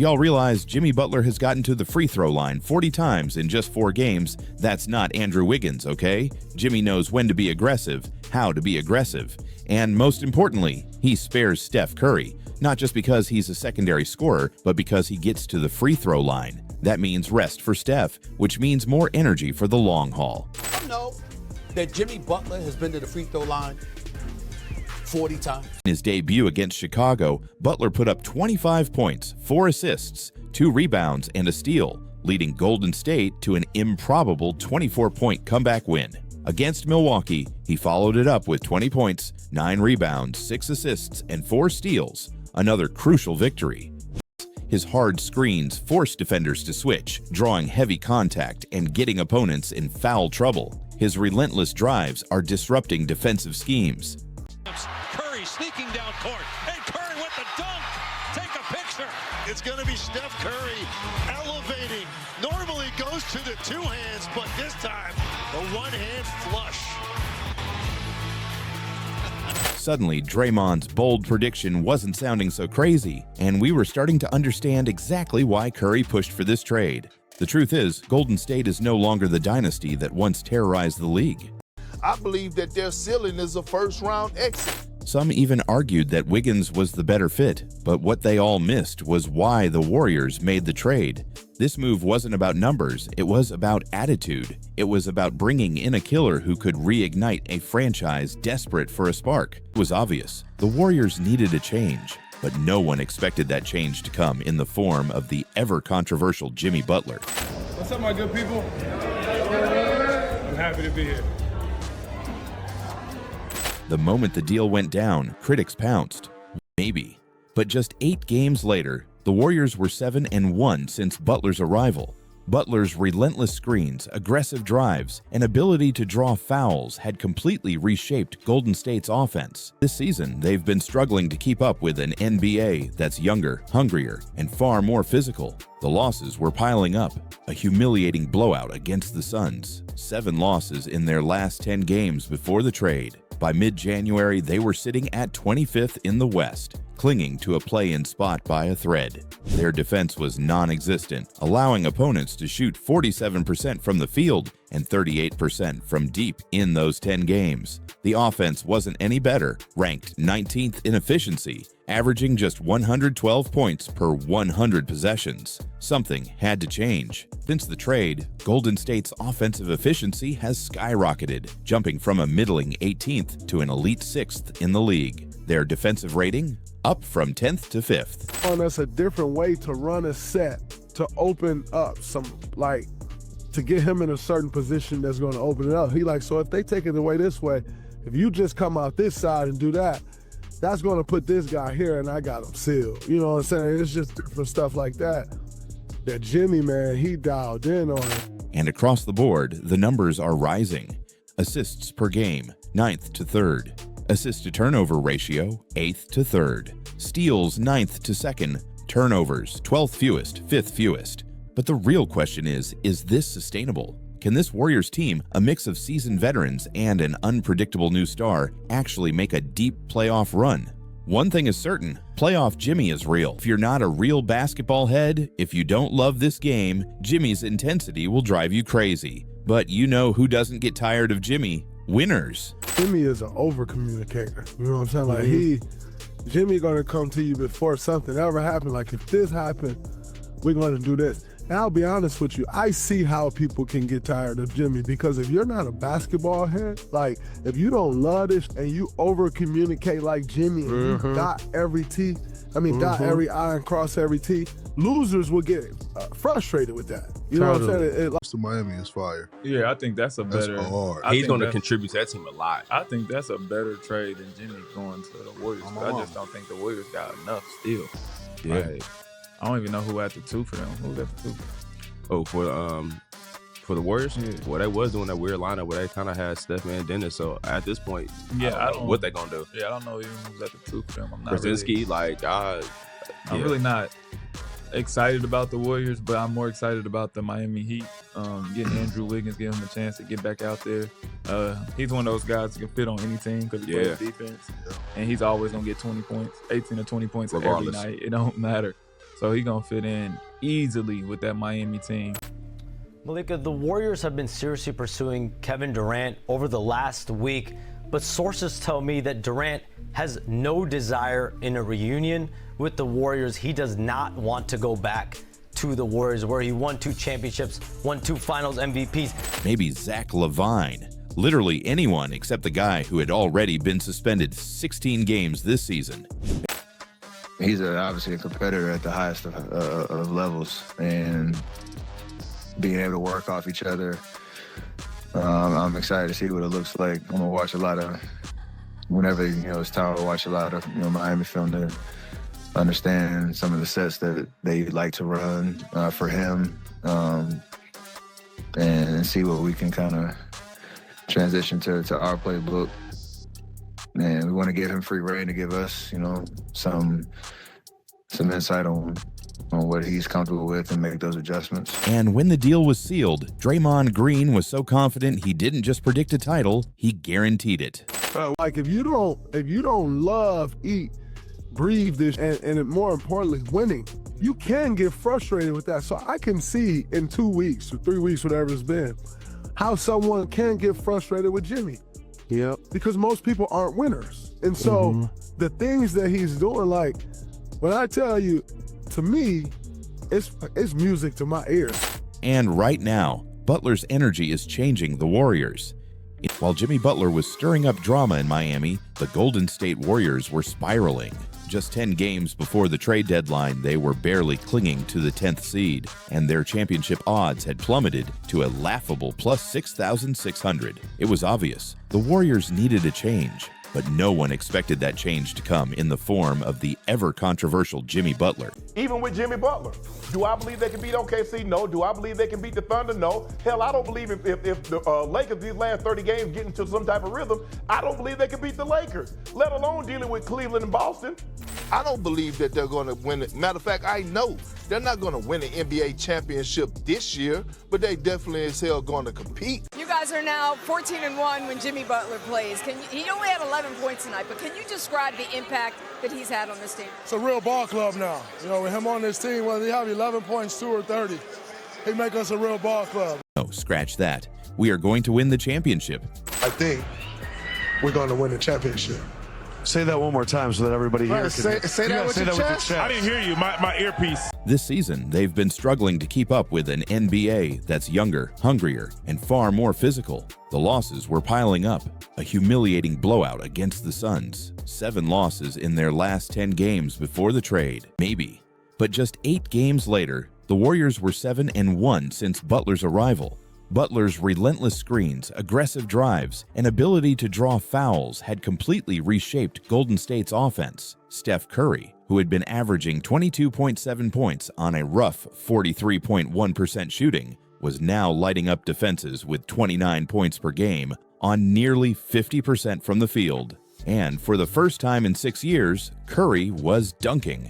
Y'all realize Jimmy Butler has gotten to the free throw line 40 times in just 4 games. That's not Andrew Wiggins, okay? Jimmy knows when to be aggressive, how to be aggressive, and most importantly, he spares Steph Curry, not just because he's a secondary scorer, but because he gets to the free throw line. That means rest for Steph, which means more energy for the long haul. You know that Jimmy Butler has been to the free throw line 40 times. In his debut against Chicago, Butler put up 25 points, 4 assists, 2 rebounds, and a steal, leading Golden State to an improbable 24-point comeback win. Against Milwaukee, he followed it up with 20 points, 9 rebounds, 6 assists, and 4 steals, another crucial victory. His hard screens forced defenders to switch, drawing heavy contact and getting opponents in foul trouble. His relentless drives are disrupting defensive schemes. Curry sneaking down court, and Curry with the dunk. Take a picture. It's going to be Steph Curry elevating. Normally goes to the 2 hands, but this time the 1-hand flush. Suddenly, Draymond's bold prediction wasn't sounding so crazy, and we were starting to understand exactly why Curry pushed for this trade. The truth is, Golden State is no longer the dynasty that once terrorized the league. I believe that their ceiling is a first-round exit. Some even argued that Wiggins was the better fit, but what they all missed was why the Warriors made the trade. This move wasn't about numbers, it was about attitude. It was about bringing in a killer who could reignite a franchise desperate for a spark. It was obvious. The Warriors needed a change, but no one expected that change to come in the form of the ever-controversial Jimmy Butler. What's up, my good people? I'm happy to be here. The moment the deal went down, critics pounced. Maybe. But just 8 games later, the Warriors were 7-1 since Butler's arrival. Butler's relentless screens, aggressive drives, and ability to draw fouls had completely reshaped Golden State's offense. This season, they've been struggling to keep up with an NBA that's younger, hungrier, and far more physical. The losses were piling up. A humiliating blowout against the Suns. 7 losses in their last 10 games before the trade. By mid-January, they were sitting at 25th in the West, clinging to a play-in spot by a thread. Their defense was non-existent, allowing opponents to shoot 47% from the field and 38% from deep in those 10 games. The offense wasn't any better, ranked 19th in efficiency, averaging just 112 points per 100 possessions. Something had to change. Since the trade, Golden State's offensive efficiency has skyrocketed, jumping from a middling 18th to an elite 6th in the league. Their defensive rating? Up from 10th to 5th. Oh, that's a different way to run a set, to open up to get him in a certain position that's going to open it up. So if they take it away this way, if you just come out this side and do that, that's going to put this guy here and I got him sealed. You know what I'm saying? It's just different stuff like that. That Jimmy, man, he dialed in on it. And across the board, the numbers are rising. Assists per game, 9th to 3rd. Assist to turnover ratio, 8th to 3rd. Steals, 9th to 2nd. Turnovers, 12th fewest, 5th fewest. But the real question is this sustainable? Can this Warriors team, a mix of seasoned veterans and an unpredictable new star, actually make a deep playoff run? One thing is certain, playoff Jimmy is real. If you're not a real basketball head, if you don't love this game, Jimmy's intensity will drive you crazy. But you know who doesn't get tired of Jimmy? Winners. Jimmy is an over-communicator. You know what I'm saying? Jimmy gonna come to you before something ever happened. Like, if this happened, we're gonna do this. And I'll be honest with you, I see how people can get tired of Jimmy, because if you're not a basketball head, like if you don't love this and you over communicate like Jimmy and you dot every T, dot every I and cross every T, losers will get frustrated with that. You know what I'm saying? To Miami is fire. Yeah, I think that's a better. That's hard. He's going to contribute to that team a lot. I think that's a better trade than Jimmy going to the Warriors. I just don't think the Warriors got enough still. Yeah. Like, I don't even know who had the 2 for them. Who got the 2? Oh, for the Warriors? Yeah. Well, they was doing that weird lineup where they kind of had Steph and Dennis. So at this point, I don't know what they gonna do. Yeah, I don't know even who's at the 2 for them. I'm not Krasinski, I'm really not excited about the Warriors, but I'm more excited about the Miami Heat. Getting Andrew Wiggins, giving him a chance to get back out there. He's one of those guys who can fit on any team because he plays defense, and he's always gonna get 20 points, 18 or 20 points every night. It don't matter. So he gonna fit in easily with that Miami team. Malika, the Warriors have been seriously pursuing Kevin Durant over the last week, but sources tell me that Durant has no desire in a reunion with the Warriors. He does not want to go back to the Warriors, where he won 2 championships, won 2 finals MVPs. Maybe Zach LaVine. Literally anyone except the guy who had already been suspended 16 games this season. He's obviously a competitor at the highest of levels, and being able to work off each other. I'm excited to see what it looks like. I'm gonna watch a lot of, whenever it's time to watch a lot of Miami film to understand some of the sets that they like to run for him, and see what we can kind of transition to our playbook. And we want to give him free reign to give us, some insight on what he's comfortable with and make those adjustments. And when the deal was sealed, Draymond Green was so confident he didn't just predict a title, he guaranteed it. Like if you don't love, eat, breathe this, and more importantly, winning, you can get frustrated with that. So I can see in 2 weeks or 3 weeks, whatever it's been, how someone can get frustrated with Jimmy. Yep. Because most people aren't winners. And so the things that he's doing, like when I tell you, to me, it's music to my ears. And right now, Butler's energy is changing the Warriors. While Jimmy Butler was stirring up drama in Miami, the Golden State Warriors were spiraling. Just 10 games before the trade deadline, they were barely clinging to the 10th seed, and their championship odds had plummeted to a laughable plus 6,600. It was obvious. The Warriors needed a change, but no one expected that change to come in the form of the ever-controversial Jimmy Butler. Even with Jimmy Butler, do I believe they can beat OKC? No. Do I believe they can beat the Thunder? No. Hell, I don't believe if the Lakers these last 30 games get into some type of rhythm, I don't believe they can beat the Lakers, let alone dealing with Cleveland and Boston. I don't believe that they're going to win it. Matter of fact, I know they're not going to win an NBA championship this year, but they definitely as hell going to compete. You guys are now 14-1 when Jimmy Butler plays. He only had 11 points tonight, but can you describe the impact that he's had on this team? It's a real ball club now. With him on this team, whether he have 11 points, 2 or 30, he make us a real ball club. Oh, scratch that. We are going to win the championship. I think we're going to win the championship. Say that one more time so that everybody here can say that with your chest. I didn't hear you. My earpiece. This season, they've been struggling to keep up with an NBA that's younger, hungrier, and far more physical. The losses were piling up. A humiliating blowout against the Suns. 7 losses in their last 10 games before the trade. Maybe. But just 8 games later, the Warriors were 7-1 since Butler's arrival. Butler's relentless screens, aggressive drives, and ability to draw fouls had completely reshaped Golden State's offense. Steph Curry, who had been averaging 22.7 points on a rough 43.1% shooting, was now lighting up defenses with 29 points per game on nearly 50% from the field. And for the first time in 6 years, Curry was dunking.